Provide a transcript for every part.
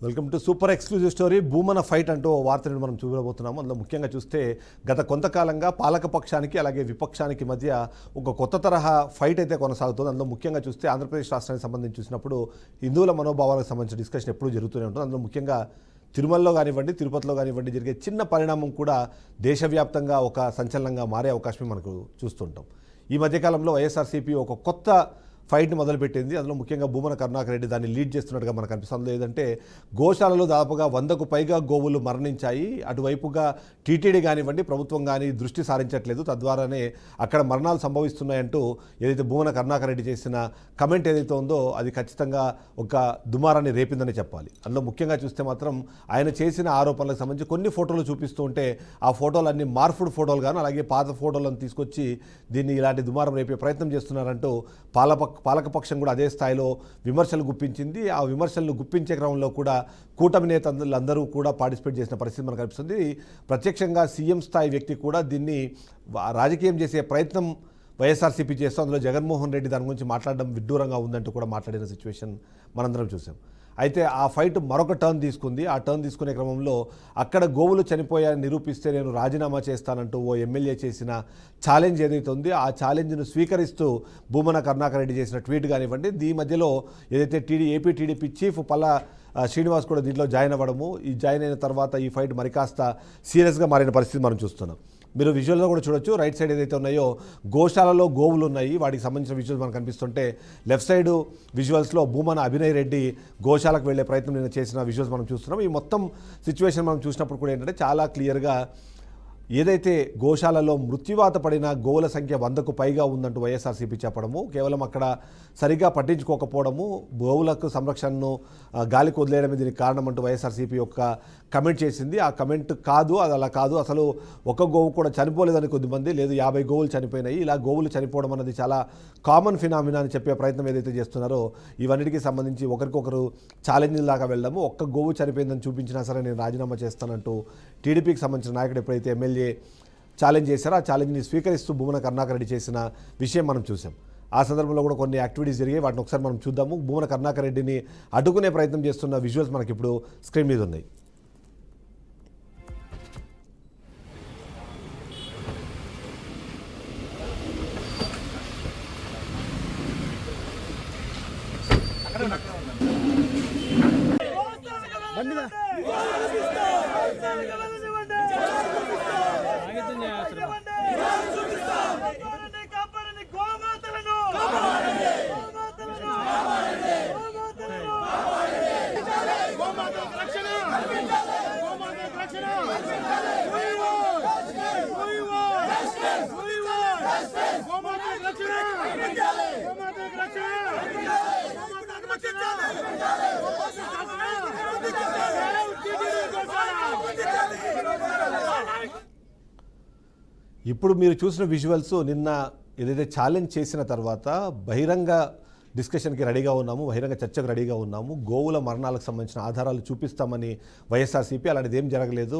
Welcome to super exclusive story. Bhumana fight అంటూ వార్తలను మనం చూడబోతున్నాము. అందులో ముఖ్యంగా చూస్తే గత కొంతకాలంగా పాలకపక్షానికి అలాగే విపక్షానికి మధ్య ఒక కొత్త తరహా ఫైట్ అయితే కొనసాగుతుంది. అందులో ముఖ్యంగా చూస్తే ఆంధ్రప్రదేశ్ రాష్ట్రానికి సంబంధించి చూసినప్పుడు హిందువుల మనోభావాలకు సంబంధించిన డిస్కషన్ ఎప్పుడూ జరుగుతూనే ఉంటుంది. అందులో ముఖ్యంగా తిరుమలలో కానివ్వండి, తిరుపతిలో కానివ్వండి జరిగే చిన్న పరిణామం కూడా దేశవ్యాప్తంగా ఒక సంచలనంగా మారే అవకాశం మనకు చూస్తుంటాం. ఈ మధ్యకాలంలో వైఎస్ఆర్సీపీ ఒక కొత్త ఫైట్ని మొదలుపెట్టింది. అందులో ముఖ్యంగా భూమన కరుణాకర్ రెడ్డి దాన్ని లీడ్ చేస్తున్నట్టుగా మనకు అనిపిస్తుంది. లేదంటే గోశాలలో దాదాపుగా 100కు పైగా గోవులు మరణించాయి. అటువైపుగా టీటీడీ కానివ్వండి, ప్రభుత్వం కానీ దృష్టి సారించట్లేదు. తద్వారానే అక్కడ మరణాలు సంభవిస్తున్నాయంటూ ఏదైతే భూమన కరుణాకర్ రెడ్డి చేసిన కమెంట్ ఏదైతే ఉందో అది ఖచ్చితంగా ఒక దుమారాన్ని రేపిందని చెప్పాలి. అందులో ముఖ్యంగా చూస్తే మాత్రం ఆయన చేసిన ఆరోపణలకు సంబంధించి కొన్ని ఫోటోలు చూపిస్తూ ఉంటే ఆ ఫోటోలన్నీ మార్ఫుడ్ ఫోటోలు కానీ అలాగే పాత ఫోటోలను తీసుకొచ్చి దీన్ని ఇలాంటి దుమారం రేపే ప్రయత్నం చేస్తున్నారంటూ పాలకపక్షం కూడా అదే స్థాయిలో విమర్శలు గుప్పించింది. ఆ విమర్శలను గుప్పించే క్రమంలో కూడా కూటమి నేతలందరూ కూడా పార్టిసిపేట్ చేసిన పరిస్థితి మనకు కనిపిస్తుంది. ప్రత్యక్షంగా సీఎం స్థాయి వ్యక్తి కూడా దీన్ని రాజకీయం చేసే ప్రయత్నం వైఎస్ఆర్సీపీ చేస్తూ అందులో జగన్మోహన్ రెడ్డి దాని గురించి మాట్లాడడం విడ్డూరంగా ఉందంటూ కూడా మాట్లాడిన సిచ్యువేషన్ మనందరం చూసాం. అయితే ఆ ఫైట్ మరొక టర్న్ తీసుకుంది. ఆ టర్న్ తీసుకునే క్రమంలో అక్కడ గోవులు చనిపోయాయని నిరూపిస్తే నేను రాజీనామా చేస్తానంటూ ఓ ఎమ్మెల్యే చేసిన ఛాలెంజ్ ఏదైతే ఉంది ఆ ఛాలెంజ్ను స్వీకరిస్తూ భూమన కరుణాకర్ రెడ్డి చేసిన ట్వీట్ కానివ్వండి, ఈ మధ్యలో ఏదైతే AP TDP chief Palla Srinivas కూడా దీంట్లో జాయిన్ అవ్వడము, ఈ జాయిన్ అయిన తర్వాత ఈ ఫైట్ మరి కాస్త సీరియస్గా మారిన పరిస్థితి మనం చూస్తున్నాం. మీరు విజువల్లో కూడా చూడొచ్చు. రైట్ సైడ్ ఏదైతే ఉన్నాయో గోశాలలో గోవులు ఉన్నాయి, వాటికి సంబంధించిన విజువల్స్ మనకు కనిపిస్తుంటే లెఫ్ట్ సైడ్ విజువల్స్లో భూమన అభినయ్ రెడ్డి గోశాలకు వెళ్లే ప్రయత్నం నేను చేసిన విజువల్స్ మనం చూస్తున్నాం. ఈ మొత్తం సిచ్యువేషన్ మనం చూసినప్పుడు కూడా ఏంటంటే చాలా క్లియర్గా ఏదైతే గోశాలలో మృత్యువాత పడిన గోవుల సంఖ్య 100కు పైగా ఉందంటూ వైఎస్ఆర్సీపీ చెప్పడము, కేవలం అక్కడ సరిగ్గా పట్టించుకోకపోవడము, గోవులకు సంరక్షణను గాలికి వదిలేయడమే దీనికి కారణం అంటూ వైఎస్ఆర్సీపీ యొక్క కమెంట్ చేసింది. ఆ కమెంట్ కాదు, అది అలా కాదు, అసలు ఒక గోవు కూడా చనిపోలేదని కొద్దిమంది, లేదు 50 గోవులు చనిపోయినాయి, ఇలా గోవులు చనిపోవడం అనేది చాలా కామన్ ఫినామినా అని చెప్పే ప్రయత్నం ఏదైతే చేస్తున్నారో ఇవన్నిటికీ సంబంధించి ఒకరికొకరు ఛాలెంజ్ లాగా వెళ్ళడము, ఒక్క గోవు చనిపోయిందని చూపించినా సరే నేను రాజీనామా చేస్తానంటూ టీడీపీకి సంబంధించిన నాయకుడు ఎప్పుడైతే ఎమ్మెల్యే ఛాలెంజ్ చేశారో ఆ ఛాలెంజ్ని స్వీకరిస్తూ భూమన కరుణాకర్ రెడ్డి చేసిన విషయం మనం చూసాం. ఆ సందర్భంలో కూడా కొన్ని యాక్టివిటీస్ జరిగాయి, వాటిని ఒకసారి మనం చూద్దాము. భూమన కరుణాకర్ రెడ్డిని అడ్డుకునే ప్రయత్నం చేస్తున్న విజువల్స్ మనకి ఇప్పుడు స్క్రీన్ మీద ఉన్నాయి. ఇప్పుడు మీరు చూసిన విజువల్స్ నిన్న ఏదైతే ఛాలెంజ్ చేసిన తర్వాత బహిరంగ డిస్కషన్కి రెడీగా ఉన్నాము, బహిరంగ చర్చకు రెడీగా ఉన్నాము, గోవుల మరణాలకు సంబంధించిన ఆధారాలు చూపిస్తామని వైఎస్ఆర్సీపీ, అలాంటిది ఏం జరగలేదు,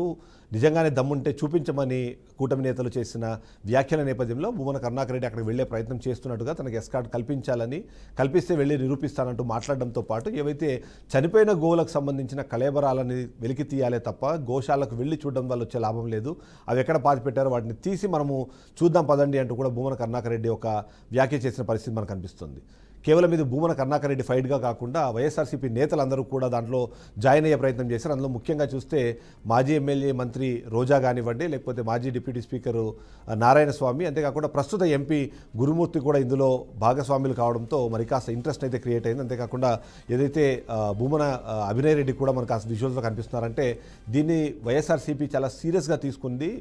నిజంగానే దమ్ముంటే చూపించమని కూటమి నేతలు చేసిన వ్యాఖ్యల నేపథ్యంలో భూమన కరుణాకర్ రెడ్డి అక్కడికి వెళ్లే ప్రయత్నం చేస్తున్నట్టుగా తనకి ఎస్కార్ట్ కల్పించాలని, కల్పిస్తే వెళ్ళి నిరూపిస్తానంటూ మాట్లాడడంతో పాటు ఏవైతే చనిపోయిన గోవులకు సంబంధించిన కళేబరాలని వెలికి తీయాలే తప్ప గోశాలకు వెళ్ళి చూడడం వల్ల వచ్చే లాభం లేదు, అవి ఎక్కడ పాతి పెట్టారో వాటిని తీసి మనము చూద్దాం పదండి అంటూ కూడా భూమన కరుణాకర్ రెడ్డి ఒక వ్యాఖ్య చేసిన పరిస్థితి మనకు కనిపిస్తుంది. కేవలం ఇది భూమన కరుణాకర్ రెడ్డి ఫైట్గా కాకుండా వైఎస్ఆర్సీపీ నేతలందరూ కూడా దాంట్లో జాయిన్ అయ్యే ప్రయత్నం చేశారు. అందులో ముఖ్యంగా చూస్తే మాజీ ఎమ్మెల్యే మంత్రి రోజా కానివ్వండి, లేకపోతే మాజీ డిప్యూటీ స్పీకరు నారాయణ స్వామి, అంతేకాకుండా ప్రస్తుత ఎంపీ గురుమూర్తి కూడా ఇందులో భాగస్వాములు కావడంతో మరి కాస్త ఇంట్రెస్ట్ అయితే క్రియేట్ అయింది. అంతేకాకుండా ఏదైతే భూమన అభినయ్ రెడ్డి కూడా మనకు కాస్త విజువల్స్లో కనిపిస్తున్నారంటే దీన్ని వైఎస్ఆర్సీపీ చాలా సీరియస్గా తీసుకుంది.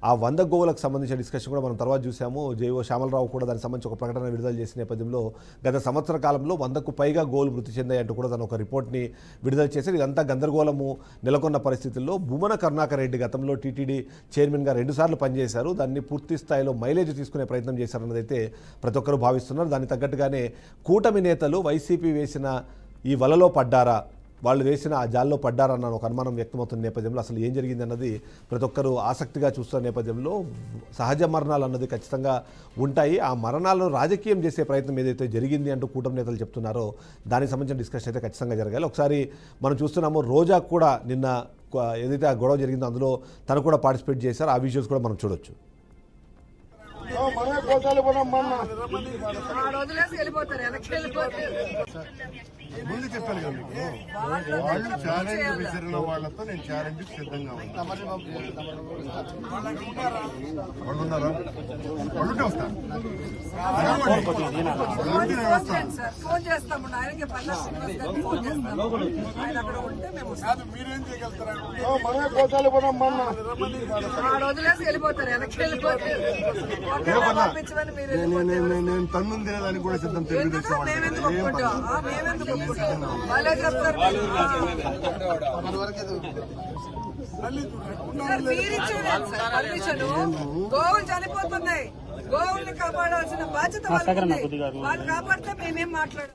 ఆ 100 గోవులకు సంబంధించిన డిస్కషన్ కూడా మనం తర్వాత చూసాము. జేఓ శ్యామలరావు కూడా దానికి సంబంధించి ఒక ప్రకటన విడుదల చేసిన నేపథ్యంలో గత సంవత్సర కాలంలో 100కు పైగా గోవులు మృతి చెందాయంటూ కూడా తను ఒక రిపోర్ట్ని విడుదల చేశారు. ఇదంతా గందరగోళము నెలకొన్న పరిస్థితుల్లో భూమన కరుణాకర్ రెడ్డి గతంలో టీటీడీ చైర్మన్గా 2 సార్లు పనిచేశారు. దాన్ని పూర్తి స్థాయిలో మైలేజ్ తీసుకునే ప్రయత్నం చేశారన్నదైతే ప్రతి ఒక్కరూ భావిస్తున్నారు. దానికి తగ్గట్టుగానే కూటమి నేతలు వైసీపీ వేసిన ఈ వలలో పడ్డారా, వాళ్ళు వేసిన ఆ జాల్లో పడ్డారన్న ఒక అనుమానం వ్యక్తమవుతున్న నేపథ్యంలో అసలు ఏం జరిగింది అన్నది ప్రతి ఒక్కరూ ఆసక్తిగా చూస్తున్న నేపథ్యంలో సహజ మరణాలు అన్నది ఖచ్చితంగా ఉంటాయి. ఆ మరణాలను రాజకీయం చేసే ప్రయత్నం ఏదైతే జరిగింది అంటూ కూటమి నేతలు చెప్తున్నారో దానికి సంబంధించిన డిస్కషన్ అయితే ఖచ్చితంగా జరగాలి. ఒకసారి మనం చూస్తున్నాము రోజా కూడా నిన్న ఏదైతే ఆ గొడవ జరిగిందో అందులో తను కూడా పార్టిసిపేట్ చేశారు. ఆ విజువల్స్ కూడా మనం చూడొచ్చు. ముందు చెప్పాను కదా మీకు, వాళ్ళు ఛాలెంజ్ విసిరిన వాళ్ళతో నేను ఛాలెంజ్ సిద్ధంగా ఉన్నాను. వాళ్ళు ఉన్నారా? వాళ్ళుంటే వస్తాను. మీరేం చేయగలుగుతారా? మనమే కోసాలు పోదాం. నేను తన్ను తినేదానికి కూడా సిద్ధం. తెలుగుదేశం గోవులు చనిపోతున్నాయి. గోవుల్ని కాపాడాల్సిన బాధ్యత వాళ్ళు కాపాడితే మేమేం మాట్లాడు.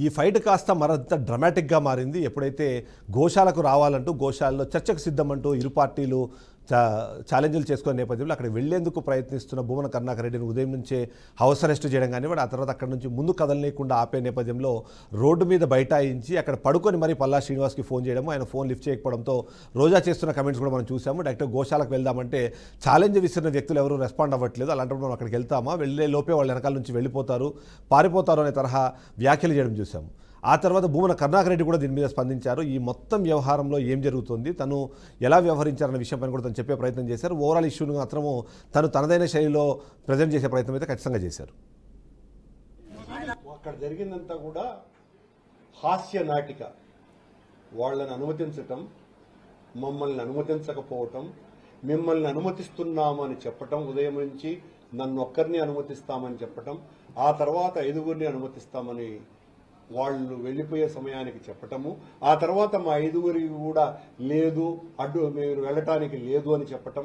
ఈ ఫైట్ కాస్త మరింత డ్రమాటిక్గా మారింది ఎప్పుడైతే గోశాలకు రావాలంటూ గోశాలలో చర్చకు సిద్ధమంటూ ఇరు పార్టీలు ఛాలెంజ్లు చేసుకునే నేపథ్యంలో అక్కడికి వెళ్లేందుకు ప్రయత్నిస్తున్న భూమన కరుణాకర్ రెడ్డిని ఉదయం నుంచే హౌస్ అరెస్ట్ చేయడం కానివ్వండి, ఆ తర్వాత అక్కడ నుంచి ముందు కదలనీయకుండా ఆపే నేపథ్యంలో రోడ్డు మీద బైఠాయించి అక్కడ పడుకొని మరీ పల్లా శ్రీనివాస్కి ఫోన్ చేయడం, ఆయన ఫోన్ లిఫ్ట్ చేయకపోవడంతో రోజా చేస్తున్న కమెంట్స్ కూడా మనం చూసాము. డైరెక్ట్గా గోశాలకు వెళ్దామంటే ఛాలెంజ్ విసిరిన వ్యక్తులు ఎవరు రెస్పాండ్ అవ్వట్లేదు. అలాంటప్పుడు మనం అక్కడికి వెళ్తామా, వెళ్ళే లోపే వాళ్ళు వెనకాల నుంచి వెళ్ళిపోతారు, పారిపోతారు అనే తరహా వ్యాఖ్యలు చేయడం చూసాము. ఆ తర్వాత భూమన కరుణాకర్ రెడ్డి కూడా దీని మీద స్పందించారు. ఈ మొత్తం వ్యవహారంలో ఏం జరుగుతుంది, తను ఎలా వ్యవహరించారన్న విషయంపై కూడా తను చెప్పే ప్రయత్నం చేశారు. ఓవరాల్ ఇష్యూను మాత్రము తను తనదైన శైలిలో ప్రజెంట్ చేసే ప్రయత్నం అయితే ఖచ్చితంగా చేశారు. అక్కడ జరిగిందంతా కూడా హాస్య నాటిక. వాళ్ళని అనుమతించటం, మమ్మల్ని అనుమతించకపోవటం, మిమ్మల్ని అనుమతిస్తున్నామని చెప్పటం, ఉదయం నుంచి నన్ను ఒక్కరిని అనుమతిస్తామని చెప్పటం, ఆ తర్వాత 5గురిని అనుమతిస్తామని వాళ్ళు వెళ్ళిపోయే సమయానికి చెప్పటము, ఆ తర్వాత మా 5గురికి కూడా లేదు, మీరు వెళ్ళటానికి లేదు అని చెప్పటం,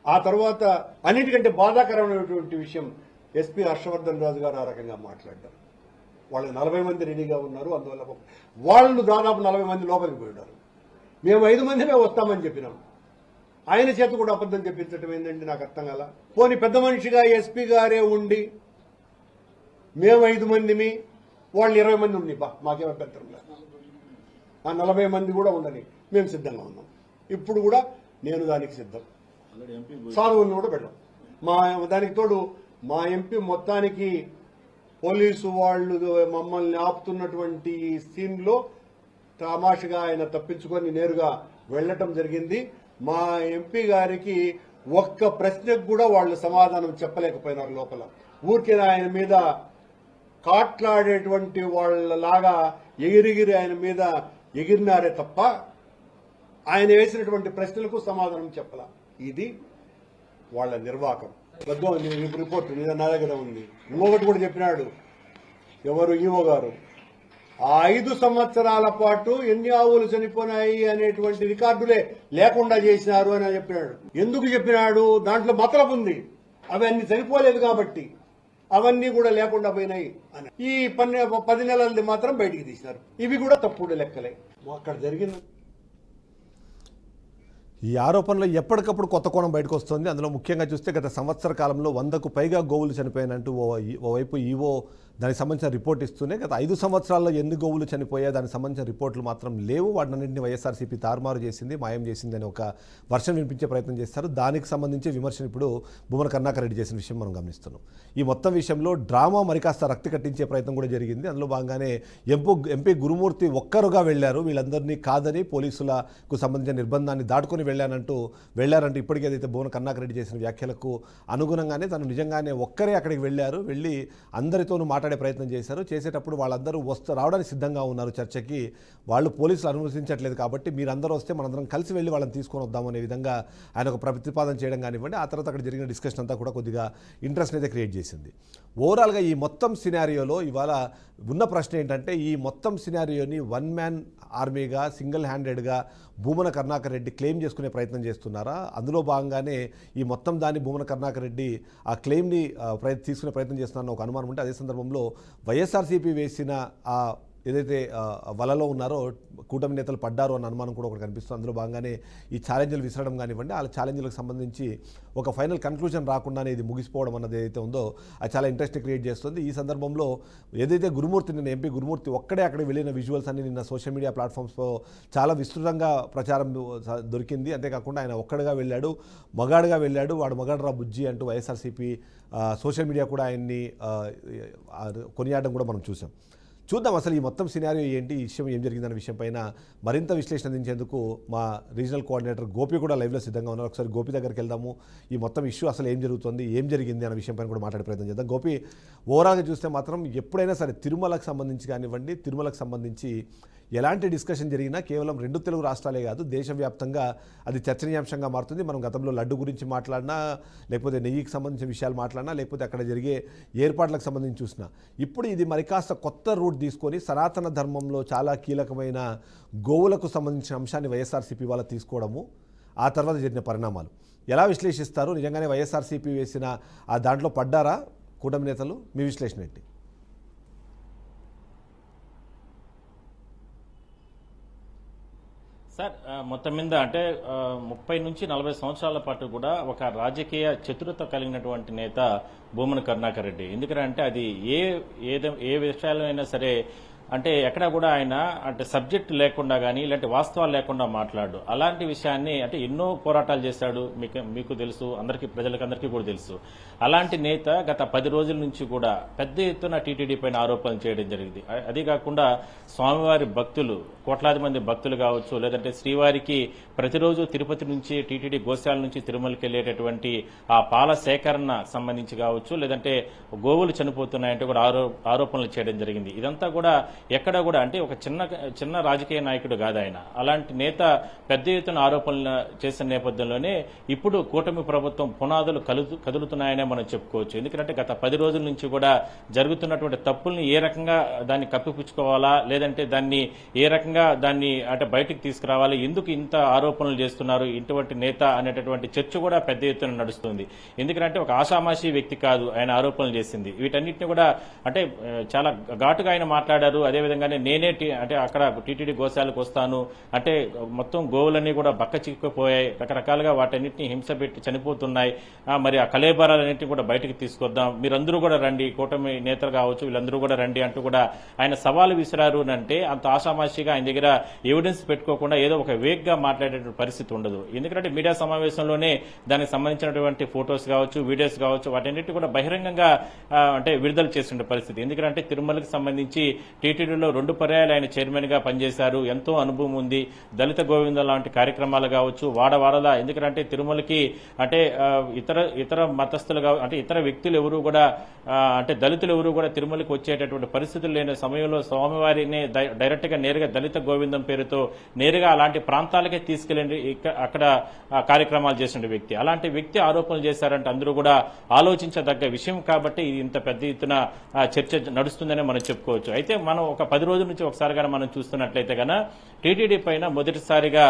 ఆ తర్వాత అన్నిటికంటే బాధాకరమైనటువంటి విషయం ఎస్పీ హర్షవర్ధన్ రాజు గారు ఆ రకంగా మాట్లాడారు. వాళ్ళు 40 మంది రెడీగా ఉన్నారు, అందువల్ల వాళ్ళు దాదాపు 40 మంది లోపలికి పోయినారు. మేము 5 మందిమే వస్తామని చెప్పినాం. ఆయన చేత కూడా అబద్ధం చెప్పించడం ఏంటంటే నాకు అర్థం కాల. పోనీ పెద్ద మనిషిగా ఎస్పీ గారే ఉండి మేము 5 మందిమి, వాళ్ళు 20 మంది ఉండి మాకేం అభ్యంతరం లేదు, ఆ 40 మంది కూడా ఉండని మేము సిద్ధంగా ఉన్నాం. ఇప్పుడు కూడా నేను దానికి సిద్ధం. సాధువుని కూడా పెట్టాం. దానికి తోడు మా ఎంపీ మొత్తానికి పోలీసు వాళ్ళు మమ్మల్ని ఆపుతున్నటువంటి సీన్లో తమాషగా ఆయన తప్పించుకొని నేరుగా వెళ్లటం జరిగింది. మా ఎంపీ గారికి ఒక్క ప్రశ్నకు కూడా వాళ్ళు సమాధానం చెప్పలేకపోయినారు. లోపల ఊరికే ఆయన మీద కాట్లాడేటువంటి వాళ్ళలాగా ఎగిరిగిరి ఆయన మీద ఎగిరినారే తప్ప ఆయన వేసినటువంటి ప్రశ్నలకు సమాధానం చెప్పాల. ఇది వాళ్ళ నిర్వాకం. రిపోర్ట్ నా దగ్గర ఉంది. ఇంకొకటి కూడా చెప్పినాడు ఎవరు ఈవో గారు, ఆ 5 సంవత్సరాల పాటు ఎన్ని ఆవులు చనిపోయినాయి అనేటువంటి రికార్డులే లేకుండా చేసినారు అని చెప్పినాడు. ఎందుకు చెప్పినాడు? దాంట్లో మతలబు ఉంది. అవి అన్ని చనిపోలేదు కాబట్టి అవన్నీ కూడా లేకుండా పోయినాయి అని. ఈ 10 నెలలది మాత్రం బయటికి తీసినారు. ఇవి కూడా తప్పుడు లెక్కలే. అక్కడ జరిగింది. ఈ ఆరోపణలో ఎప్పటికప్పుడు కొత్త కోణం బయటకు వస్తుంది. అందులో ముఖ్యంగా చూస్తే గత సంవత్సర కాలంలో 100కు పైగా గోవులు చనిపోయాయంటూ ఓవైపు ఈవో దానికి సంబంధించిన రిపోర్ట్ ఇస్తూనే గత 5 సంవత్సరాల్లో ఎన్ని గోవులు చనిపోయాయి దానికి సంబంధించిన రిపోర్టులు మాత్రం లేవు, వాటినన్నింటినీ వైఎస్ఆర్సీపీ తారుమారు చేసింది, మాయం చేసింది అని ఒక వర్షన్ వినిపించే ప్రయత్నం చేస్తారు. దానికి సంబంధించి విమర్శను ఇప్పుడు భూమన కరుణాకర్ రెడ్డి చేసిన విషయం మనం గమనిస్తున్నాం. ఈ మొత్తం విషయంలో డ్రామా మరికాస్త రక్తి కట్టించే ప్రయత్నం కూడా జరిగింది. అందులో భాగంగానే ఎంపీ గురుమూర్తి ఒక్కరుగా వెళ్లారు, వీళ్ళందరినీ కాదని పోలీసులకు సంబంధించిన నిర్బంధాన్ని దాటుకొని వెళ్ళారంటూ ఇప్పటికీ ఏదైతే భూమన కరుణాకర్ రెడ్డి చేసిన వ్యాఖ్యలకు అనుగుణంగానే తను నిజంగానే ఒక్కరే అక్కడికి వెళ్ళి అందరితోనూ మాట్లాడే ప్రయత్నం చేశారు. చేసేటప్పుడు వాళ్ళందరూ రావడానికి సిద్ధంగా ఉన్నారు చర్చకి. వాళ్ళు పోలీసులు అనుమతించట్లేదు కాబట్టి మీరందరూ వస్తే మనందరం కలిసి వెళ్ళి వాళ్ళని తీసుకొని వద్దాం అనే విధంగా ఆయన ఒక ప్రతిపాదన చేయడం కానివ్వండి, ఆ తర్వాత అక్కడ జరిగిన డిస్కషన్ అంతా కూడా కొద్దిగా ఇంట్రెస్ట్ అయితే క్రియేట్ చేసింది. ఓవరాల్గా ఈ మొత్తం సినారియోలో ఇవాళ ఉన్న ప్రశ్న ఏంటంటే, ఈ మొత్తం సినారియోని 1 మ్యాన్ ఆర్మీగా సింగిల్ హ్యాండెడ్గా భూమన కరుణాకర్ రెడ్డి క్లెయిమ్ చేసుకునే ప్రయత్నం చేస్తున్నారా? అందులో భాగంగానే ఈ మొత్తం దాన్ని భూమన కరుణాకర్ రెడ్డి ఆ క్లెయిమ్ని తీసుకునే ప్రయత్నం చేస్తున్నారన్న ఒక అనుమానం ఉంటే, అదే సందర్భంలో సందర్భంలో వైఎస్ఆర్సీపీ వేసిన ఆ ఏదైతే వలలో ఉన్నారో కూటమి నేతలు పడ్డారు అన్న అనుమానం కూడా ఒకటి కనిపిస్తుంది. అందులో భాగంగానే ఈ ఛాలెంజ్లు విసరడం కానివ్వండి, ఆ ఛాలెంజ్లకు సంబంధించి ఒక ఫైనల్ కన్క్లూజన్ రాకుండానే ఇది ముగిసిపోవడం అన్నది ఏదైతే ఉందో అది చాలా ఇంట్రెస్ట్ క్రియేట్ చేస్తుంది. ఈ సందర్భంలో ఏదైతే గురుమూర్తి నిన్న ఎంపీ గురుమూర్తి ఒక్కడే అక్కడికి వెళ్ళిన విజువల్స్ అన్ని నిన్న సోషల్ మీడియా ప్లాట్ఫామ్స్లో చాలా విస్తృతంగా ప్రచారం దొరికింది. అంతేకాకుండా ఆయన ఒక్కడిగా వెళ్ళాడు, మగాడుగా వెళ్ళాడు, వాడు మగాడు రా బుజ్జి అంటూ వైఎస్ఆర్సీపీ సోషల్ మీడియా కూడా ఆయన్ని కొనియాడడం కూడా మనం చూసాం. చూద్దాం అసలు ఈ మొత్తం సినారియో ఏంటి, ఈ విషయం ఏం జరిగిందన్న విషయం పైన మరింత విశ్లేషణ అందించేందుకు మా రీజనల్ కోఆర్డినేటర్ గోపి కూడా లైవ్లో సిద్ధంగా ఉన్నారు. ఒకసారి గోపి దగ్గరికి వెళ్దాము, ఈ మొత్తం ఇష్యూ అసలు ఏం జరుగుతుంది, ఏం జరిగింది అన్న విషయం పైన కూడా మాట్లాడే ప్రయత్నం చేద్దాం. గోపి, ఓవరాల్గా చూస్తే మాత్రం ఎప్పుడైనా సరే తిరుమలకు సంబంధించి కానివ్వండి, తిరుమలకు సంబంధించి ఎలాంటి డిస్కషన్ జరిగినా కేవలం 2 తెలుగు రాష్ట్రాలే కాదు, దేశవ్యాప్తంగా అది చర్చనీయాంశంగా మారుతుంది. మనం గతంలో లడ్డు గురించి మాట్లాడినా, లేకపోతే నెయ్యికి సంబంధించిన విషయాలు మాట్లాడినా, లేకపోతే అక్కడ జరిగే ఏర్పాట్లకు సంబంధించి చూసినా, ఇప్పుడు ఇది మరి కాస్త కొత్త రూట్ తీసుకొని సనాతన ధర్మంలో చాలా కీలకమైన గోవులకు సంబంధించిన అంశాన్ని వైఎస్ఆర్సీపీ వాళ్ళు తీసుకోవడము, ఆ తర్వాత జరిగిన పరిణామాలు ఎలా విశ్లేషిస్తారు? నిజంగానే వైఎస్ఆర్సీపీ వేసిన ఆ దాంట్లో పడ్డారా కూటమి నేతలు? మీ విశ్లేషణ ఏంటి? సార్, మొత్తం మీద అంటే 30 నుంచి 40 సంవత్సరాల పాటు కూడా ఒక రాజకీయ చతురత కలిగినటువంటి నేత భూమన కరుణాకర్ రెడ్డి. ఎందుకంటే అది ఏ విషయాల్లో అయినా సరే అంటే ఎక్కడా కూడా ఆయన అంటే సబ్జెక్ట్ లేకుండా కానీ ఇలాంటి వాస్తవాలు లేకుండా మాట్లాడు. అలాంటి విషయాన్ని అంటే ఎన్నో పోరాటాలు చేశాడు, మీకు తెలుసు, ప్రజలకందరికీ కూడా తెలుసు. అలాంటి నేత గత 10 రోజుల నుంచి కూడా పెద్ద ఎత్తున టీటీడీ పైన ఆరోపణలు చేయడం జరిగింది. అదే కాకుండా స్వామివారి భక్తులు, కోట్లాది మంది భక్తులు కావచ్చు, లేదంటే శ్రీవారికి ప్రతిరోజు తిరుపతి నుంచి టీటీడీ గోశాల నుంచి తిరుమలకి వెళ్లేటటువంటి ఆ పాల సేకరణ సంబంధించి కావచ్చు, లేదంటే గోవులు చనిపోతున్నాయంటే కూడా ఆరోపణలు చేయడం జరిగింది. ఇదంతా కూడా ఎక్కడ కూడా అంటే ఒక చిన్న రాజకీయ నాయకుడు కాదు ఆయన. అలాంటి నేత పెద్ద ఎత్తున ఆరోపణలు చేసిన నేపథ్యంలోనే ఇప్పుడు కూటమి ప్రభుత్వం పునాదులు కదులుతున్నాయనే మనం చెప్పుకోవచ్చు. ఎందుకంటే గత 10 రోజుల నుంచి కూడా జరుగుతున్నటువంటి తప్పుల్ని ఏ రకంగా దాన్ని కప్పిపుచ్చుకోవాలా, లేదంటే దాన్ని ఏ రకంగా దాన్ని అంటే బయటకు తీసుకురావాలి, ఎందుకు ఇంత ఆరోపణలు చేస్తున్నారు ఇటువంటి నేత అనేటటువంటి చర్చ కూడా పెద్ద ఎత్తున నడుస్తుంది. ఎందుకంటే ఒక ఆషామాషి వ్యక్తి కాదు ఆయన ఆరోపణలు చేసింది. వీటన్నిటిని కూడా అంటే చాలా ఘాటుగా ఆయన మాట్లాడారు. అదేవిధంగానే నేనే అంటే అక్కడ టీటీడీ గోశాలకు వస్తాను అంటే మొత్తం గోవులన్నీ కూడా బక్క చిక్కిపోయాయి, రకరకాలుగా వాటన్నిటిని హింస పెట్టి చనిపోతున్నాయి, మరి ఆ కళేబరాలన్నింటినీ కూడా బయటకు తీసుకొద్దాం, మీరందరూ కూడా రండి, కూటమి నేతలు కావచ్చు వీళ్ళందరూ కూడా రండి అంటూ కూడా ఆయన సవాలు విసిరారు. అంటే అంత ఆషామాషిగా ఆయన దగ్గర ఎవిడెన్స్ పెట్టుకోకుండా ఏదో ఒక వేగ్ గా మాట్లాడేటువంటి పరిస్థితి ఉండదు. ఎందుకంటే మీడియా సమావేశంలోనే దానికి సంబంధించినటువంటి ఫొటోస్ కావచ్చు, వీడియోస్ కావచ్చు, వాటన్నిటి కూడా బహిరంగంగా అంటే విడుదల చేసిన పరిస్థితి. ఎందుకంటే తిరుమలకి సంబంధించి టీటీడీలో 2 పర్యాయాలు ఆయన చైర్మన్ గా పనిచేశారు, ఎంతో అనుభవం ఉంది. దళిత గోవిందం లాంటి కార్యక్రమాలు కావచ్చు, వాడవాడలా, ఎందుకంటే తిరుమలకి అంటే ఇతర మతస్థులు అంటే ఇతర వ్యక్తులు ఎవరు కూడా అంటే దళితులు ఎవరు కూడా తిరుమలకి వచ్చేటటువంటి పరిస్థితులు లేని సమయంలో స్వామివారిని డైరెక్ట్ గా నేరుగా దళిత గోవిందం పేరుతో నేరుగా అలాంటి ప్రాంతాలకే తీసుకెళ్లి అక్కడ కార్యక్రమాలు చేసిన వ్యక్తి. అలాంటి వ్యక్తి ఆరోపణలు చేశారంటే అందరూ కూడా ఆలోచించదగ్గ విషయం. కాబట్టి ఇది ఇంత పెద్ద ఎత్తున చర్చ నడుస్తుందనే మనం చెప్పుకోవచ్చు. అయితే మనం ఒక 10 రోజుల నుంచి ఒకసారిగా మనం చూస్తున్నట్లయితే కనుక టీటీడీ పైన మొదటిసారిగా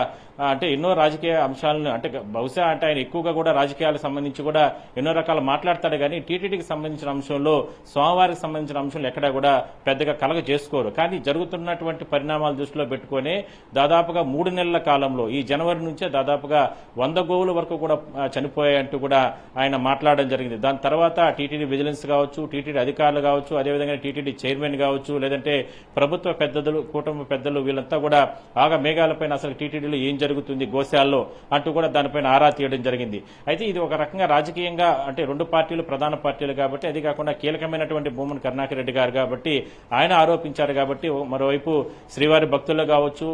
అంటే ఎన్నో రాజకీయ అంశాలను అంటే బహుశా అంటే ఆయన ఎక్కువగా కూడా రాజకీయాలకు సంబంధించి కూడా ఎన్నో రకాలు మాట్లాడతాడు, కానీ టీటీడీకి సంబంధించిన అంశంలో స్వామివారికి సంబంధించిన అంశంలో ఎక్కడా కూడా పెద్దగా కలగ చేసుకోరు. కానీ జరుగుతున్నటువంటి పరిణామాలు దృష్టిలో పెట్టుకుని దాదాపుగా 3 నెలల కాలంలో ఈ జనవరి నుంచే దాదాపుగా 100 గోవుల వరకు కూడా చనిపోయాయంటూ కూడా ఆయన మాట్లాడడం జరిగింది. దాని తర్వాత టీటీడీ విజిలెన్స్ కావచ్చు, టీటీడీ అధికారులు కావచ్చు, అదేవిధంగా టీటీడీ చైర్మన్ కావచ్చు, లేదంటే ప్రభుత్వ పెద్దలు, కూటమి పెద్దలు వీళ్ళంతా కూడా ఆగా మేఘాలపైన అసలు టీటీడీలో ఏం జరుగుతుంది గోశాలలో అంటూ కూడా దానిపైన ఆరా తీయడం జరిగింది. అయితే ఇది ఒక రకంగా రాజకీయంగా అంటే 2 పార్టీలు ప్రధాన పార్టీలు కాబట్టి, అది కాకుండా కీలకమైనటువంటి భూమన కరుణాకర్ రెడ్డి గారు కాబట్టి ఆయన ఆరోపించారు. కాబట్టి మరోవైపు శ్రీవారి భక్తులు కావచ్చు,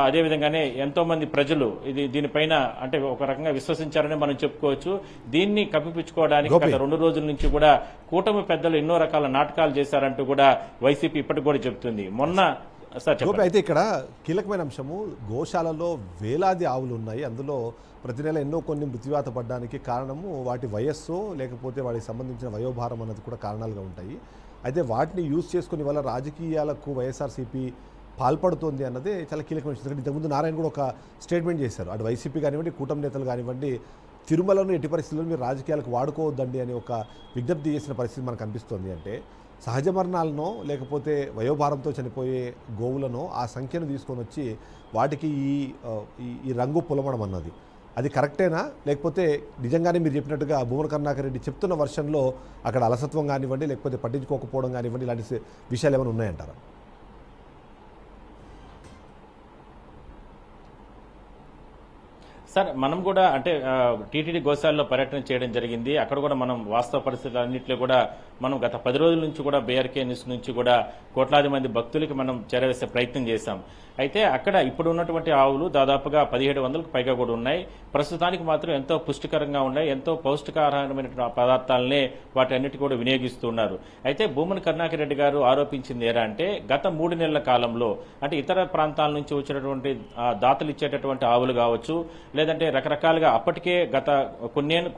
అదేవిధంగానే ఎంతో మంది ప్రజలు దీనిపైన అంటే ఒక రకంగా విశ్వసించారని మనం చెప్పుకోవచ్చు. దీన్ని కప్పిపుచ్చుకోవడానికి గత 2 రోజుల నుంచి కూడా కూటమి పెద్దలు ఎన్నో రకాల నాటకాలు చేశారంటూ కూడా వైసీపీ ఇప్పటికి కూడా చెబుతుంది. మొన్న అయితే ఇక్కడ కీలకమైన అంశము, గోశాలలో వేలాది ఆవులు ఉన్నాయి, అందులో ప్రతి నెల కొన్ని మృత్యువాత పడడానికి కారణము వాటి వయస్సు లేకపోతే వాటికి సంబంధించిన వయోభారం అన్నది కూడా కారణాలుగా ఉంటాయి. అయితే వాటిని యూజ్ చేసుకుని వల్ల రాజకీయాలకు వైఎస్ఆర్సీపీ పాల్పడుతోంది అన్నదే చాలా కీలకమైన విషయం. ఇంతకుముందు నారాయణ కూడా ఒక స్టేట్మెంట్ చేశారు, అటు వైసీపీ కానివ్వండి, కూటమి నేతలు కానివ్వండి, తిరుమలను ఎట్టి పరిస్థితుల్లో మీరు రాజకీయాలకు వాడుకోవద్దండి అని ఒక విజ్ఞప్తి చేసిన పరిస్థితి మనకు కనిపిస్తోంది. అంటే సహజ మరణాలనో లేకపోతే వయోభారంతో చనిపోయే గోవులను ఆ సంఖ్యను తీసుకొని వచ్చి వాటికి ఈ రంగు పులమడం అన్నది అది కరెక్టేనా, లేకపోతే నిజంగానే మీరు చెప్పినట్టుగా భూమన కరుణాకర్ రెడ్డి చెప్తున్న వర్షన్లో అక్కడ అలసత్వం కానివ్వండి, లేకపోతే పట్టించుకోకపోవడం కానివ్వండి, ఇలాంటి విషయాలు ఏమైనా ఉన్నాయంటారా? సార్ మనం కూడా అంటే టీటీడీ గోశాలలో పర్యటన చేయడం జరిగింది. అక్కడ కూడా మనం వాస్తవ పరిస్థితులు అన్నింటిలో కూడా మనం గత 10 రోజుల నుంచి కూడా బీఆర్కే న్యూస్ నుంచి కూడా కోట్లాది మంది భక్తులకి మనం చేరవేసే ప్రయత్నం చేశాం. అయితే అక్కడ ఇప్పుడు ఉన్నటువంటి ఆవులు దాదాపుగా 1700కు పైగా కూడా ఉన్నాయి. ప్రస్తుతానికి మాత్రం ఎంతో పుష్టికరంగా ఉన్నాయి, ఎంతో పౌష్టికాహారమైన పదార్థాలనే వాటి అన్నిటి కూడా వినియోగిస్తున్నారు. అయితే భూమన కరుణాకర్ రెడ్డి గారు ఆరోపించింది ఏరా అంటే గత 3 నెలల కాలంలో అంటే ఇతర ప్రాంతాల నుంచి వచ్చినటువంటి దాతలు ఇచ్చేటటువంటి ఆవులు కావచ్చు, లేదంటే రకరకాలుగా అప్పటికే గత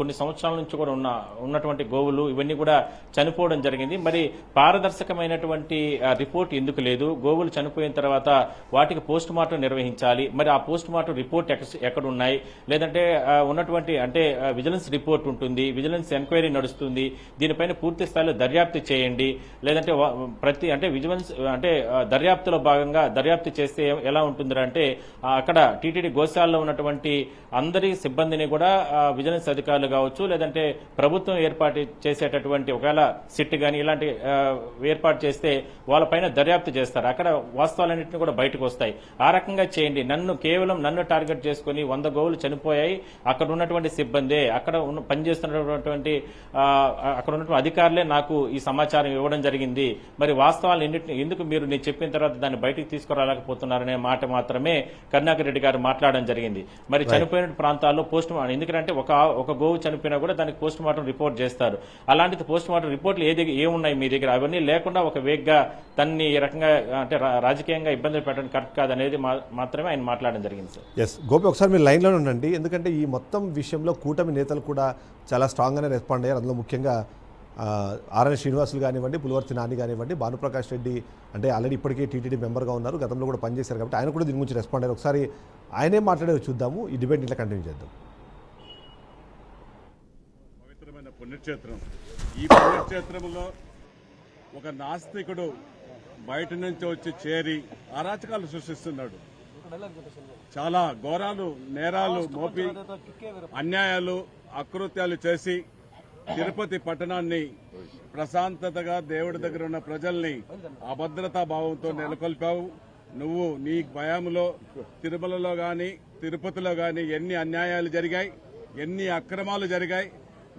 కొన్ని సంవత్సరాల నుంచి కూడా ఉన్నటువంటి గోవులు ఇవన్నీ కూడా చనిపోవడం జరిగింది. మరి పారదర్శకమైనటువంటి రిపోర్ట్ ఎందుకు లేదు? గోవులు చనిపోయిన తర్వాత వాటికి పోస్ట్ మార్టం నిర్వహించాలి. మరి ఆ పోస్ట్ మార్టం రిపోర్ట్ ఎక్కడ ఉన్నాయి? లేదంటే ఉన్నటువంటి అంటే విజిలెన్స్ రిపోర్ట్ ఉంటుంది, విజిలెన్స్ ఎంక్వైరీ నడుస్తుంది, దీనిపైన పూర్తి స్థాయిలో దర్యాప్తు చేయండి. లేదంటే అంటే విజిలెన్స్ అంటే దర్యాప్తులో భాగంగా దర్యాప్తు చేస్తే ఎలా ఉంటుంది అంటే అక్కడ టీటీడీ గోశాలలో ఉన్నటువంటి అందరి సిబ్బందిని కూడా విజిలెన్స్ అధికారులు కావచ్చు, లేదంటే ప్రభుత్వం ఏర్పాటు చేసేటటువంటి ఒకవేళ సిట్ గాని ఇలాంటి ఏర్పాటు చేస్తే వాళ్ళపైన దర్యాప్తు చేస్తారు. అక్కడ వాస్తవాలన్నింటినీ కూడా బయటకు వస్తాయి. ఆ రకంగా చేయండి. కేవలం నన్ను టార్గెట్ చేసుకుని 100 గోవులు చనిపోయాయి, అక్కడ ఉన్నటువంటి సిబ్బందే, అక్కడ పనిచేస్తున్నటువంటి అక్కడ ఉన్నటువంటి అధికారులే నాకు ఈ సమాచారం ఇవ్వడం జరిగింది. మరి వాస్తవాలన్నింటినీ ఎందుకు నేను చెప్పిన తర్వాత దాన్ని బయటకు తీసుకురాలేకపోతున్నారనే మాట మాత్రమే కరుణాకర్ రెడ్డి గారు మాట్లాడడం జరిగింది. మరి చనిపోయిన ప్రాంతాల్లో పోస్ట్ మార్టం, ఎందుకంటే ఒక గోవు చనిపోయినా కూడా దానికి పోస్ట్ మార్టం రిపోర్ట్ చేస్తారు. అలాంటిది పోస్ట్ మార్టం రిపోర్ట్లు ఏమున్నాయి మీ దగ్గర? అవన్నీ లేకుండా ఒక వేగ్గా తన్ని ఈ రకంగా అంటే రాజకీయంగా ఇబ్బందులు పెట్టడం కరెక్ట్ కాదనేది మాత్రమే ఆయన మాట్లాడడం జరిగింది సార్. ఎస్ గోపి, ఒకసారి మీరు లైన్లోనే ఉండండి, ఎందుకంటే ఈ మొత్తం విషయంలో కూటమి నేతలు కూడా చాలా స్ట్రాంగ్గానే రెస్పాండ్ అయ్యారు. అందులో ముఖ్యంగా ఆర్ఎన్ శ్రీనివాసులు కానివ్వండి, పులివర్తి నాని కానివ్వండి, భానుప్రకాష్ రెడ్డి అంటే ఆల్రెడీ ఇప్పటికే టీటీడీ మెంబర్గా ఉన్నారు, గతంలో కూడా పనిచేశారు కాబట్టి ఆయన కూడా దీని గురించి రెస్పాండ్ అయ్యారు. ఒకసారి ఆయనే మాట్లాడేది చూద్దాము, ఈ డిబేట్ ఇట్లా కంటిన్యూ చేద్దాం. పవిత్రమైన పుణ్యక్షేత్రం, ఈ పుణ్యక్షేత్రంలో ఒక నాస్తికుడు బయట నుంచి వచ్చి చేరి అరాచకాలు సృష్టిస్తున్నాడు. చాలా ఘోరాలు, నేరాలు మోపి అన్యాయాలు, అకృత్యాలు చేసి తిరుపతి పట్టణాన్ని ప్రశాంతతగా దేవుడి దగ్గర ఉన్న ప్రజల్ని అభద్రతా భావంతో నెలకొల్పావు. నువ్వు నీ భయంలో తిరుమలలో గాని తిరుపతిలో గాని ఎన్ని అన్యాయాలు జరిగాయి, ఎన్ని అక్రమాలు జరిగాయి.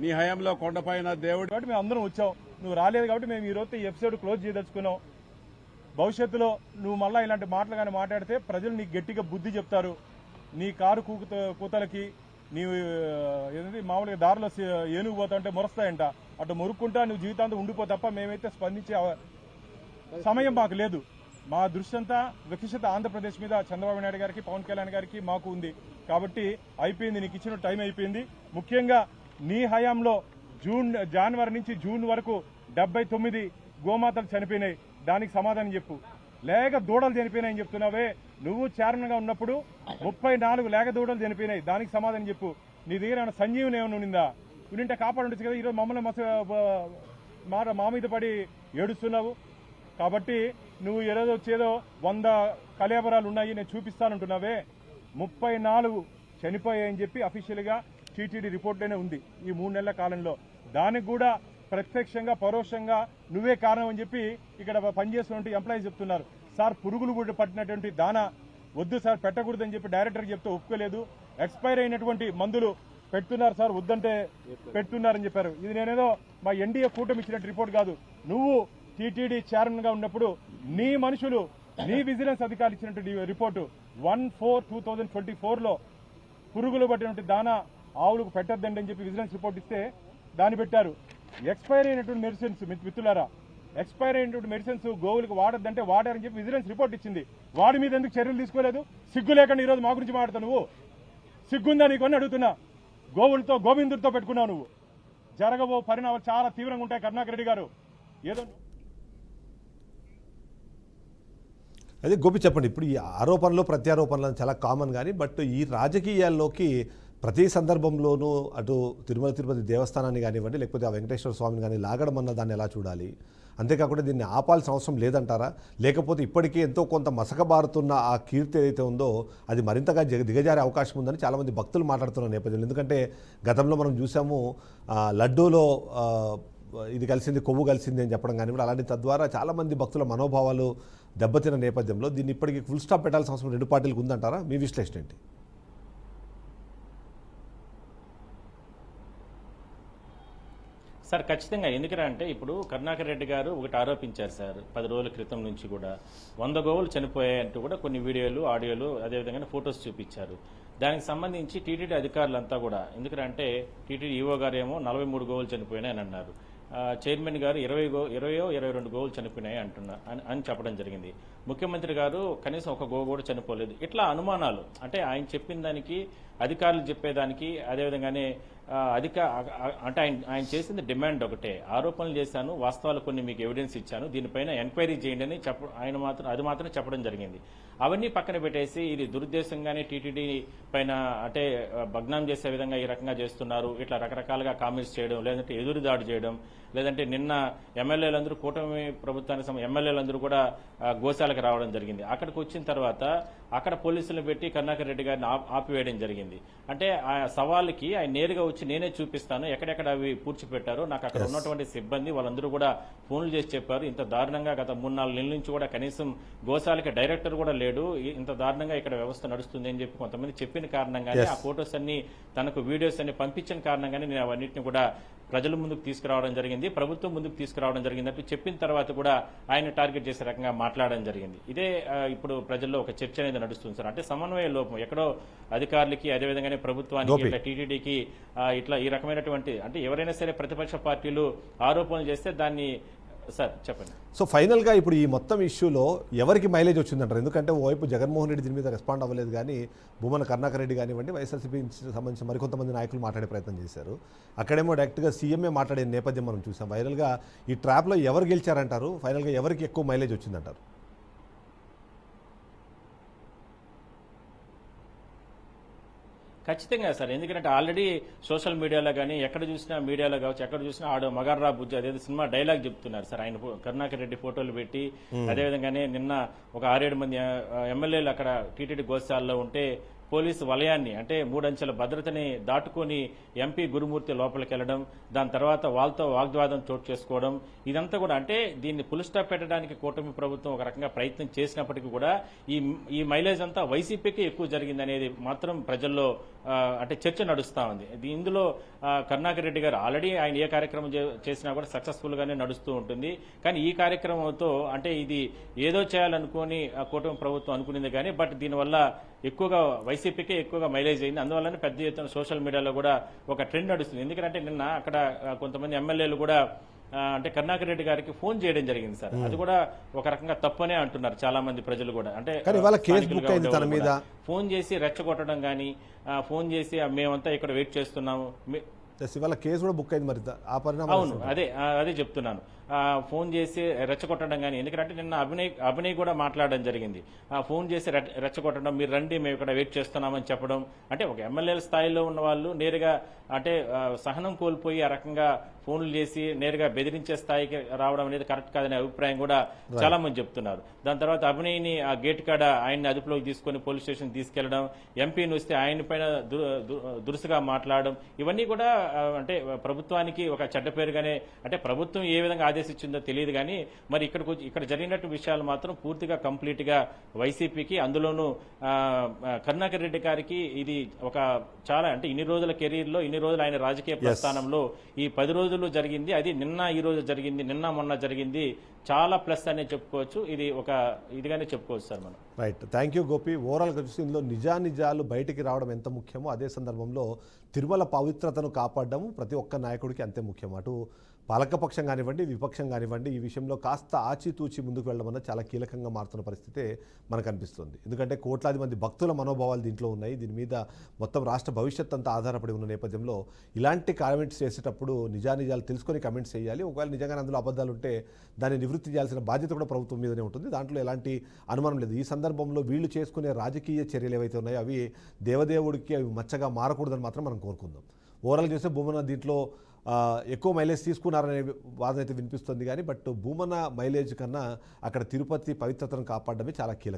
నీ హయాంలో కొండపైన దేవుడు కాబట్టి మేము అందరం వచ్చాం, నువ్వు రాలేదు కాబట్టి మేము ఈ రోజు ఈ ఎపిసోడ్ క్లోజ్ చేయదలుచుకున్నాం. భవిష్యత్తులో నువ్వు మళ్ళీ ఇలాంటి మాటలు కానీ మాట్లాడితే ప్రజలు నీకు గట్టిగా బుద్ధి చెప్తారు. నీ కారు కూతలకి నీవు ఏంటంటే మామూలుగా దారిలో ఏనుగు పోతాంటే మొరుస్తాయంట, అటు మొరుక్కుంటా నువ్వు జీవితాంతం ఉండిపో తప్ప మేమైతే స్పందించే సమయం మాకు లేదు. మా దృష్టి అంతా వికసిత ఆంధ్రప్రదేశ్ మీద చంద్రబాబు నాయుడు గారికి, పవన్ కళ్యాణ్ గారికి మాకు ఉంది. కాబట్టి అయిపోయింది, నీకు ఇచ్చిన టైం అయిపోయింది. ముఖ్యంగా నీ హయాంలో జనవరి నుంచి జూన్ వరకు 79 గోమాతలు చనిపోయినాయి, దానికి సమాధానం చెప్పు. లేక దూడలు చనిపోయినాయని చెప్తున్నావే, నువ్వు చైర్మన్గా ఉన్నప్పుడు 34 లేక దూడలు చనిపోయినాయి, దానికి సమాధానం చెప్పు. నీ దగ్గర ఏమైనా సంజీవనం ఏమైనా ఉండిందా? ఉండింటే కాపాడుండొచ్చు కదా. ఈరోజు మమ్మల్ని మా మీద పడి ఏడుస్తున్నావు. కాబట్టి నువ్వు ఏదో వచ్చేదో 100 కళేబరాలు ఉన్నాయి నేను చూపిస్తానంటున్నావే, 34 చనిపోయాయని చెప్పి అఫీషియల్గా టీటీడీ రిపోర్ట్లోనే ఉంది ఈ 3 నెలల కాలంలో. దానికి కూడా ప్రత్యక్షంగా పరోక్షంగా నువ్వే కారణం అని చెప్పి ఇక్కడ పనిచేస్తున్నటువంటి ఎంప్లాయీస్ చెప్తున్నారు. సార్ పురుగులు కూడా పట్టినటువంటి దానా వద్దు సార్, పెట్టకూడదని చెప్పి డైరెక్టర్ చెప్తే ఒప్పుకోలేదు. ఎక్స్పైర్ అయినటువంటి మందులు పెడుతున్నారు సార్, వద్దంటే పెడుతున్నారని చెప్పారు. ఇది నేనేదో మా ఎన్డీఏ కూటమి ఇచ్చినట్టు రిపోర్ట్ కాదు. నువ్వు టీటీడీ చైర్మన్ గా ఉన్నప్పుడు నీ మనుషులు, నీ విజిలెన్స్ అధికారులు ఇచ్చినటువంటి రిపోర్టు 1/4/2024లో పురుగులు పట్టినటువంటి దానా ఆవులకు పెట్టద్దండి అని చెప్పి విజిలెన్స్ రిపోర్ట్ ఇస్తే దాన్ని పెట్టారు. ఎక్స్పైర్ అయినటువంటి మెడిసిన్స్ మిత్రులారా, ఎక్స్పైర్ అయినటువంటి మెడిసిన్స్ గోవులకు వాడద్దంటే వాడారని చెప్పి విజిలెన్స్ రిపోర్ట్ ఇచ్చింది. వాడి మీద ఎందుకు చర్యలు తీసుకోలేదు? సిగ్గు లేకుండా ఈరోజు మా గురించి మాట్లాడుతావు నువ్వు. సిగ్గుందా నీకు అని అడుగుతున్నా. గోవులతో గోవిందుడితో పెట్టుకున్నావు నువ్వు. జరగబో పరిణామాలు చాలా తీవ్రంగా ఉంటాయి. కరుణాకర్ రెడ్డి గారు ఏదో అదే గోపి చెప్పండి, ఇప్పుడు ఈ ఆరోపణలు ప్రత్యారోపణలు చాలా కామన్ కానీ బట్ ఈ రాజకీయాల్లోకి ప్రతి సందర్భంలోనూ అటు తిరుపతి దేవస్థానాన్ని కానివ్వండి, లేకపోతే ఆ వెంకటేశ్వర స్వామిని కానీ లాగడం అన్న దాన్ని ఎలా చూడాలి? అంతేకాకుండా దీన్ని ఆపాల్సిన అవసరం లేదంటారా? లేకపోతే ఇప్పటికీ ఎంతో కొంత మసకబారుతున్న ఆ కీర్తి ఏదైతే ఉందో అది మరింతగా దిగజారే అవకాశం ఉందని చాలామంది భక్తులు మాట్లాడుతున్న నేపథ్యంలో, ఎందుకంటే గతంలో మనం చూసాము లడ్డూలో ఇది కలిసింది కొవ్వు కలిసింది అని చెప్పడం కానివ్వండి, అలాంటి తద్వారా చాలామంది భక్తుల మనోభావాలు దెబ్బతిన్న నేపథ్యంలో దీన్ని ఇప్పటికీ ఫుల్ స్టాప్ పెట్టాల్సిన అవసరం రెండు పార్టీలకు ఉందంటారా? మీ విశ్లేషణ ఏంటి? సార్ ఖచ్చితంగా, ఎందుకంటే ఇప్పుడు కరుణాకర్ రెడ్డి గారు ఒకటి ఆరోపించారు సార్ 10 రోజుల క్రితం నుంచి కూడా 100 గోవులు చనిపోయాయంటూ కూడా కొన్ని వీడియోలు, ఆడియోలు, అదేవిధంగా ఫొటోస్ చూపించారు. దానికి సంబంధించి టీటీడీ అధికారులంతా కూడా, ఎందుకంటే టీటీడీ ఈవో గారు ఏమో 43 గోవులు చనిపోయినాయని అన్నారు, చైర్మన్ గారు 22 గోవులు చనిపోయినాయి అని చెప్పడం జరిగింది. ముఖ్యమంత్రి గారు కనీసం ఒక గోవు కూడా చనిపోలేదు. ఇట్లా అనుమానాలు, అంటే ఆయన చెప్పిన దానికి అధికారులు చెప్పేదానికి, అదేవిధంగానే అంటే ఆయన చేసింది డిమాండ్ ఒకటే, ఆరోపణలు చేశాను, వాస్తవాలు కొన్ని మీకు ఎవిడెన్స్ ఇచ్చాను, దీనిపైన ఎంక్వైరీ చేయండి అని అది మాత్రం చెప్పడం జరిగింది. అవన్నీ పక్కన పెట్టేసి ఇది దురుద్దేశంగానే టీటీడీ పైన అంటే భగ్నం చేసే విధంగా ఈ రకంగా చేస్తున్నారు, ఇట్లా రకరకాలుగా కామెంట్స్ చేయడం, లేదంటే ఎదురుదాడి చేయడం, లేదంటే నిన్న ఎమ్మెల్యేలందరూ కూటమి ప్రభుత్వానికి ఎమ్మెల్యేలందరూ కూడా గోశాలకు రావడం జరిగింది. అక్కడికి వచ్చిన తర్వాత అక్కడ పోలీసులను పెట్టి కరుణాకర్ రెడ్డి గారిని ఆపివేయడం జరిగింది. అంటే ఆ సవాళ్ళకి ఆయన నేరుగా వచ్చి నేనే చూపిస్తాను ఎక్కడెక్కడ అవి పూడ్చిపెట్టారో, నాకు అక్కడ ఉన్నటువంటి సిబ్బంది వాళ్ళందరూ కూడా ఫోన్లు చేసి చెప్పారు, ఇంత దారుణంగా గత 3-4 నెలల నుంచి కూడా కనీసం గోశాలకి డైరెక్టర్ కూడా లేడు, ఇంత దారుణంగా ఇక్కడ వ్యవస్థ నడుస్తుంది అని చెప్పి కొంతమంది చెప్పిన కారణంగానే ఆ ఫొటోస్ అన్ని తనకు వీడియోస్ అన్ని పంపించిన కారణంగానే నేను అవన్నింటిని కూడా ప్రజల ముందుకు తీసుకురావడం జరిగింది, ప్రభుత్వం ముందుకు తీసుకురావడం జరిగింది అంటే చెప్పిన తర్వాత కూడా ఆయన టార్గెట్ చేసే రకంగా మాట్లాడడం జరిగింది. ఇదే ఇప్పుడు ప్రజల్లో ఒక చర్చ అనేది నడుస్తుంది సార్. అంటే సమన్వయ లోపం ఎక్కడో అధికారులకి, అదేవిధంగానే ప్రభుత్వానికి, ఇట్లా టీటీడీకి ఇట్లా ఈ రకమైనటువంటి, అంటే ఎవరైనా సరే ప్రతిపక్ష పార్టీలు ఆరోపణలు చేస్తే దాన్ని సార్ చెప్పండి. సో ఫైనల్గా ఇప్పుడు ఈ మొత్తం ఇష్యూలో ఎవరికి మైలేజ్ వచ్చిందంటారు? ఎందుకంటే ఓవైపు జగన్మోహన్ రెడ్డి దీని మీద రెస్పాండ్ అవ్వలేదు, కానీ భూమన కరుణాకర్ రెడ్డి కానివ్వండి, వైఎస్ఆర్సీపీ సంబంధించిన మరికొంతమంది నాయకులు మాట్లాడే ప్రయత్నం చేశారు. అక్కడేమో డైరెక్ట్గా సీఎంఏ మాట్లాడే నేపథ్యం మనం చూసాం. వైరల్గా ఈ ట్రాప్లో ఎవరు గెలిచారంటారు? ఫైనల్గా ఎవరికి ఎక్కువ మైలేజ్ వచ్చిందంటారు? ఖచ్చితంగా సార్, ఎందుకంటే ఆల్రెడీ సోషల్ మీడియాలో కానీ ఎక్కడ చూసినా, మీడియాలో కావచ్చు ఎక్కడ చూసినా ఆడు మగార్రా బుజ్జి అదేదో సినిమా డైలాగ్ చెప్తున్నారు సార్. ఆయన కరుణాకర్ రెడ్డి ఫోటోలు పెట్టి, అదేవిధంగానే నిన్న ఒక 6-7 మంది ఎమ్మెల్యేలు అక్కడ టీటీడీ గోశాలలో ఉంటే పోలీసు వలయాన్ని, అంటే 3 అంచెల భద్రతని దాటుకొని ఎంపీ గురుమూర్తి లోపలికి వెళ్లడం, దాని తర్వాత వాళ్ళతో వాగ్వాదం చోటు చేసుకోవడం, ఇదంతా కూడా అంటే దీన్ని ఫుల్ స్టాప్ పెట్టడానికి కూటమి ప్రభుత్వం ఒక రకంగా ప్రయత్నం చేసినప్పటికీ కూడా ఈ మైలేజ్ అంతా వైసీపీకి ఎక్కువ జరిగింది అనేది మాత్రం ప్రజల్లో అంటే చర్చ నడుస్తా ఉంది. ఇందులో కరుణాకర్ రెడ్డి గారు ఆల్రెడీ ఆయన ఏ కార్యక్రమం చేసినా కూడా సక్సెస్ఫుల్ గానే నడుస్తూ ఉంటుంది. కానీ ఈ కార్యక్రమంతో అంటే ఇది ఏదో చేయాలనుకోని కూటమి ప్రభుత్వం అనుకునేది కానీ, బట్ దీనివల్ల ఎక్కువగా వైసీపీకే ఎక్కువగా మైలేజ్ అయింది. అందువల్లనే పెద్ద ఎత్తున సోషల్ మీడియాలో కూడా ఒక ట్రెండ్ నడుస్తుంది. ఎందుకంటే నిన్న అక్కడ కొంతమంది ఎమ్మెల్యేలు కూడా అంటే కరుణాకర్ రెడ్డి గారికి ఫోన్ చేయడం జరిగింది సార్. అది కూడా ఒక రకంగా తప్పనే అంటున్నారు చాలా మంది ప్రజలు కూడా. అంటే ఫోన్ చేసి రెచ్చగొట్టడం కానీ, ఫోన్ చేసి మేమంతా ఇక్కడ వెయిట్ చేస్తున్నాము, ఇవాళ కేసు కూడా బుక్ అయింది. మరి ఆ పరిణామం అవును, అదే చెప్తున్నాను. ఫోన్ చేసి రెచ్చగొట్టడం కానీ, ఎందుకంటే నిన్న అభినయ్ కూడా మాట్లాడడం జరిగింది. ఫోన్ చేసి రెచ్చగొట్టడం, మీరు రండి మేము ఇక్కడ వెయిట్ చేస్తున్నామని చెప్పడం, అంటే ఒక ఎమ్మెల్యేల స్థాయిలో ఉన్న వాళ్ళు నేరుగా అంటే సహనం కోల్పోయి ఆ రకంగా ఫోన్లు చేసి నేరుగా బెదిరించే స్థాయికి రావడం అనేది కరెక్ట్ కాదనే అభిప్రాయం కూడా చాలా మంది చెప్తున్నారు. దాని తర్వాత అభినయ్ని ఆ గేట్ కాడ ఆయన్ని అదుపులోకి తీసుకుని పోలీస్ స్టేషన్ తీసుకెళ్లడం, ఎంపీని వస్తే ఆయన పైన దురుసుగా మాట్లాడడం, ఇవన్నీ కూడా అంటే ప్రభుత్వానికి ఒక చెడ్డ పేరుగానే, అంటే ప్రభుత్వం ఏ విధంగా ఆదేశించిందో తెలియదు కానీ మరి ఇక్కడ జరిగినట్టు విషయాలు మాత్రం పూర్తిగా కంప్లీట్ గా వైసీపీకి, అందులోనూ కరుణాకర్ రెడ్డి గారికి ఇది ఒక చాలా అంటే ఇన్ని రోజుల కెరీర్ లో, ఇన్ని రోజులు ఆయన రాజకీయ ప్రస్థానంలో ఈ 10 రోజులు జరిగింది, అది నిన్న ఈ రోజు జరిగింది, నిన్న మొన్న జరిగింది, చాలా ప్లస్ అనే చెప్పుకోవచ్చు. ఇది ఒక ఇదిగానే చెప్పుకోవచ్చు సార్ మనం. Right, thank you Gopi. ఓవరాల్గా చూసి ఇందులో నిజానిజాలు బయటికి రావడం ఎంత ముఖ్యమో అదే సందర్భంలో తిరుమల పవిత్రతను కాపాడడం ప్రతి ఒక్క నాయకుడికి అంతే ముఖ్యం. అటు పాలకపక్షం కానివ్వండి, విపక్షం కానివ్వండి, ఈ విషయంలో కాస్త ఆచితూచి ముందుకు వెళ్ళడం అన్నది చాలా కీలకంగా మారుతున్న పరిస్థితే మనకు అనిపిస్తుంది. ఎందుకంటే కోట్లాది మంది భక్తుల మనోభావాలు దీంట్లో ఉన్నాయి. దీని మీద మొత్తం రాష్ట్ర భవిష్యత్ అంతా ఆధారపడి ఉన్న నేపథ్యంలో ఇలాంటి కామెంట్స్ చేసేటప్పుడు నిజానిజాలు తెలుసుకొని కమెంట్స్ చేయాలి. ఒకవేళ నిజంగా అందులో అబద్ధాలు ఉంటే దాన్ని నివృత్తి చేయాల్సిన బాధ్యత కూడా ప్రభుత్వం మీదనే ఉంటుంది. దాంట్లో ఎలాంటి అనుమానం లేదు. ఈ సందర్భంలో వీళ్ళు చేసుకునే రాజకీయ చర్యలు ఏవైతే ఉన్నాయో అవి దేవదేవుడికి అవి మచ్చగా మారకూడదని మాత్రం మనం కోరుకుందాం. ఓవరాల్ చూస్తే భూమన దీంట్లో ఎక్కువ మైలేజ్ తీసుకున్నారనే వాదన అయితే వినిపిస్తుంది కానీ బట్ భూమన మైలేజ్ కన్నా అక్కడ తిరుపతి పవిత్రతను కాపాడడమే చాలా కీలకం.